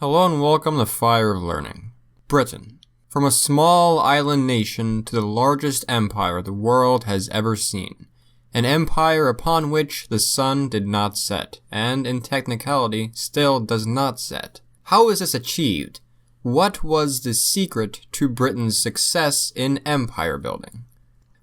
Hello and welcome to Fire of Learning. Britain. From a small island nation to the largest empire the world has ever seen. An empire upon which the sun did not set, and in technicality still does not set. How is this achieved? What was the secret to Britain's success in empire building?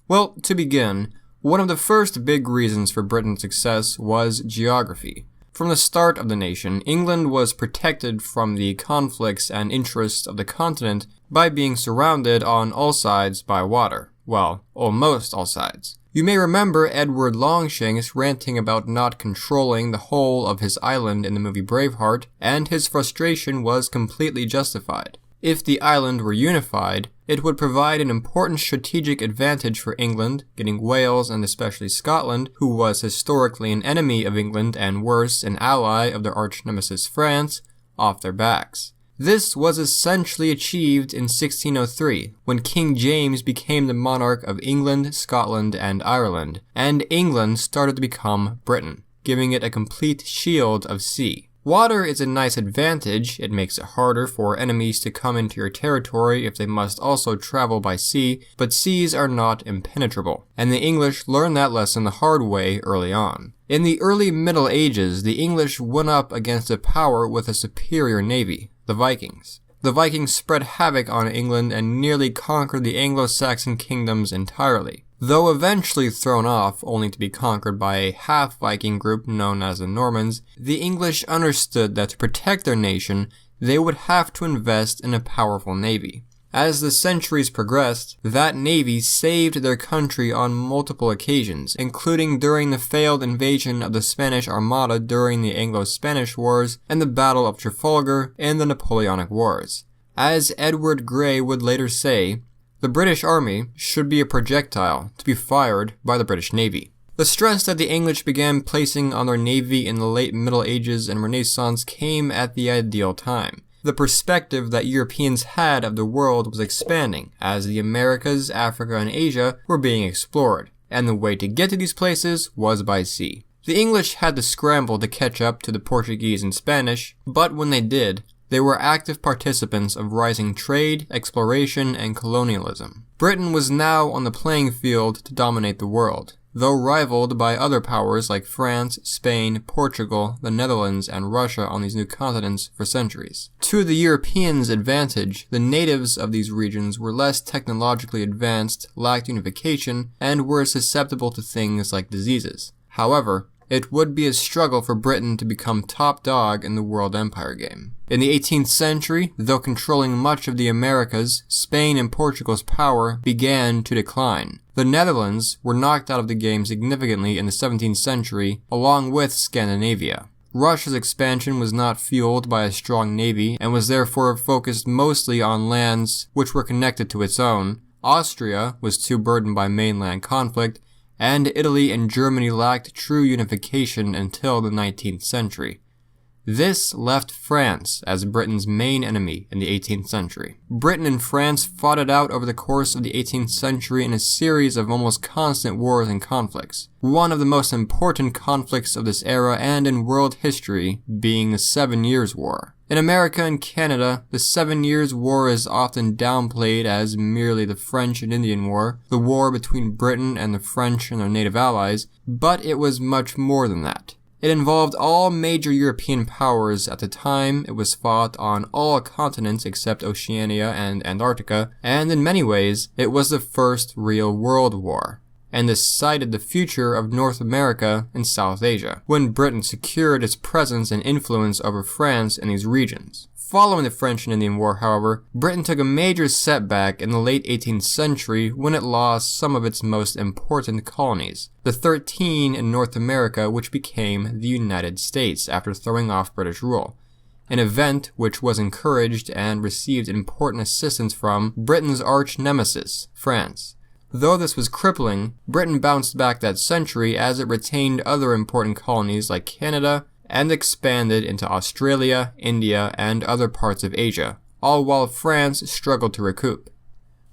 Well, to begin, one of the first big reasons for Britain's success was geography. From the start of the nation, England was protected from the conflicts and interests of the continent by being surrounded on all sides by water. Well, almost all sides. You may remember Edward Longshanks ranting about not controlling the whole of his island in the movie Braveheart, and his frustration was completely justified. If the island were unified, it would provide an important strategic advantage for England, getting Wales and especially Scotland, who was historically an enemy of England and worse, an ally of their arch-nemesis France, off their backs. This was essentially achieved in 1603, when King James became the monarch of England, Scotland, and Ireland, and England started to become Britain, giving it a complete shield of sea. Water is a nice advantage. It makes it harder for enemies to come into your territory if they must also travel by sea, but seas are not impenetrable, and the English learned that lesson the hard way early on. In the early Middle Ages, the English went up against a power with a superior navy, the Vikings. The Vikings spread havoc on England and nearly conquered the Anglo-Saxon kingdoms entirely. Though eventually thrown off, only to be conquered by a half-Viking group known as the Normans, the English understood that to protect their nation, they would have to invest in a powerful navy. As the centuries progressed, that navy saved their country on multiple occasions, including during the failed invasion of the Spanish Armada during the Anglo-Spanish Wars and the Battle of Trafalgar in the Napoleonic Wars. As Edward Grey would later say, the British Army should be a projectile to be fired by the British Navy. The stress that the English began placing on their navy in the late Middle Ages and Renaissance came at the ideal time. The perspective that Europeans had of the world was expanding as the Americas, Africa, and Asia were being explored, and the way to get to these places was by sea. The English had to scramble to catch up to the Portuguese and Spanish, but when they did, they were active participants of rising trade, exploration, and colonialism. Britain was now on the playing field to dominate the world, though rivaled by other powers like France, Spain, Portugal, the Netherlands, and Russia on these new continents for centuries. To the Europeans' advantage, the natives of these regions were less technologically advanced, lacked unification, and were susceptible to things like diseases. However, it would be a struggle for Britain to become top dog in the world empire game. In the 18th century, though controlling much of the Americas, Spain and Portugal's power began to decline. The Netherlands were knocked out of the game significantly in the 17th century, along with Scandinavia. Russia's expansion was not fueled by a strong navy and was therefore focused mostly on lands which were connected to its own. Austria was too burdened by mainland conflict, and Italy and Germany lacked true unification until the 19th century. This left France as Britain's main enemy in the 18th century. Britain and France fought it out over the course of the 18th century in a series of almost constant wars and conflicts. One of the most important conflicts of this era and in world history being the 7 Years' War. In America and Canada, the 7 Years' War is often downplayed as merely the French and Indian War, the war between Britain and the French and their native allies, but it was much more than that. It involved all major European powers at the time. It was fought on all continents except Oceania and Antarctica, and in many ways, it was the first real world war, and decided the future of North America and South Asia, when Britain secured its presence and influence over France in these regions. Following the French and Indian War, however, Britain took a major setback in the late 18th century when it lost some of its most important colonies, the 13 in North America which became the United States after throwing off British rule, an event which was encouraged and received important assistance from Britain's arch-nemesis, France. Though this was crippling, Britain bounced back that century as it retained other important colonies like Canada, and expanded into Australia, India, and other parts of Asia, all while France struggled to recoup.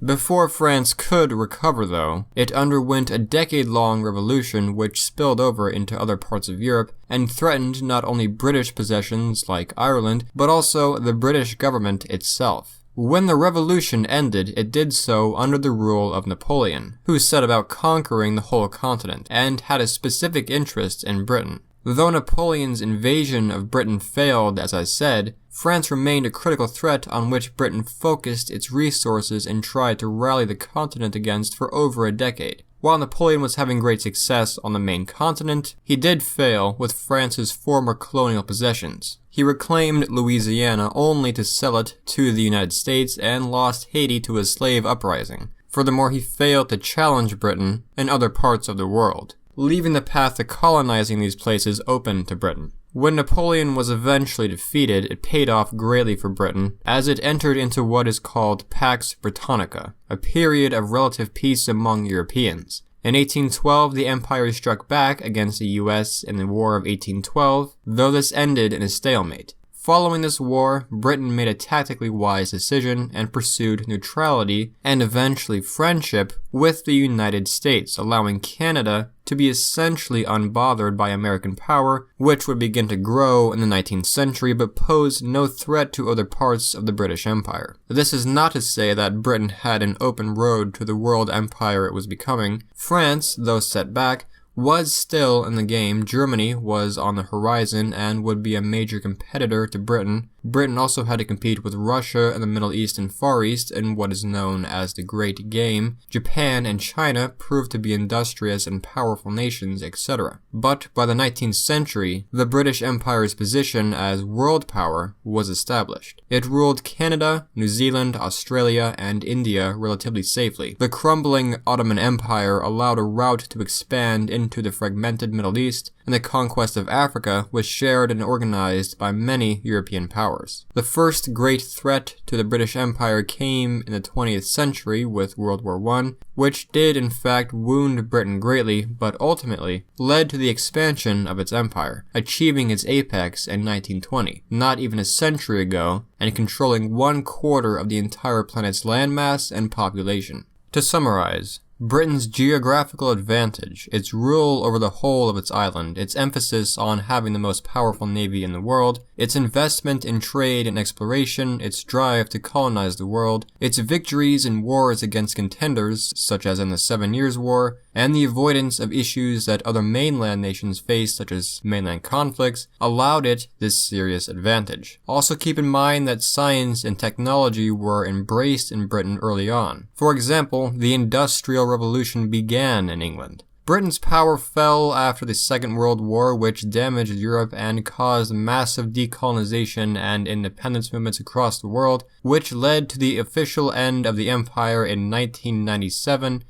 Before France could recover, though, it underwent a decade-long revolution which spilled over into other parts of Europe and threatened not only British possessions like Ireland, but also the British government itself. When the revolution ended, it did so under the rule of Napoleon, who set about conquering the whole continent, and had a specific interest in Britain. Though Napoleon's invasion of Britain failed, as I said, France remained a critical threat on which Britain focused its resources and tried to rally the continent against for over a decade. While Napoleon was having great success on the main continent, he did fail with France's former colonial possessions. He reclaimed Louisiana only to sell it to the United States and lost Haiti to a slave uprising. Furthermore, he failed to challenge Britain in other parts of the world, leaving the path to colonizing these places open to Britain. When Napoleon was eventually defeated, it paid off greatly for Britain, as it entered into what is called Pax Britannica, a period of relative peace among Europeans. In 1812, the Empire struck back against the US in the War of 1812, though this ended in a stalemate. Following this war, Britain made a tactically wise decision and pursued neutrality and eventually friendship with the United States, allowing Canada to be essentially unbothered by American power, which would begin to grow in the 19th century but posed no threat to other parts of the British Empire. This is not to say that Britain had an open road to the world empire it was becoming. France, though set back, was still in the game. Germany was on the horizon and would be a major competitor to Britain. Britain also had to compete with Russia and the Middle East and Far East in what is known as the Great Game. Japan and China proved to be industrious and powerful nations, etc. But by the 19th century, the British Empire's position as world power was established. It ruled Canada, New Zealand, Australia, and India relatively safely. The crumbling Ottoman Empire allowed a route to expand into the fragmented Middle East, and the conquest of Africa was shared and organized by many European powers. The first great threat to the British Empire came in the 20th century with World War I, which did in fact wound Britain greatly, but ultimately led to the expansion of its empire, achieving its apex in 1920, not even a century ago, and controlling 1/4 of the entire planet's landmass and population. To summarize, Britain's geographical advantage, its rule over the whole of its island, its emphasis on having the most powerful navy in the world, its investment in trade and exploration, its drive to colonize the world, its victories in wars against contenders, such as in the 7 Years' War, and the avoidance of issues that other mainland nations faced, such as mainland conflicts, allowed it this serious advantage. Also keep in mind that science and technology were embraced in Britain early on. For example, the Industrial Revolution began in England. Britain's power fell after the Second World War, which damaged Europe and caused massive decolonization and independence movements across the world, which led to the official end of the empire in 1997,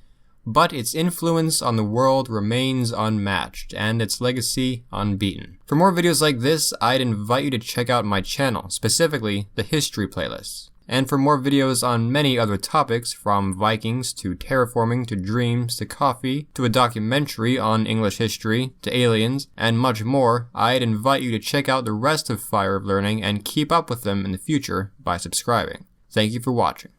but its influence on the world remains unmatched, and its legacy unbeaten. For more videos like this, I'd invite you to check out my channel, specifically the history playlists. And for more videos on many other topics, from Vikings to terraforming to dreams to coffee to a documentary on English history to aliens and much more, I'd invite you to check out the rest of Fire of Learning and keep up with them in the future by subscribing. Thank you for watching.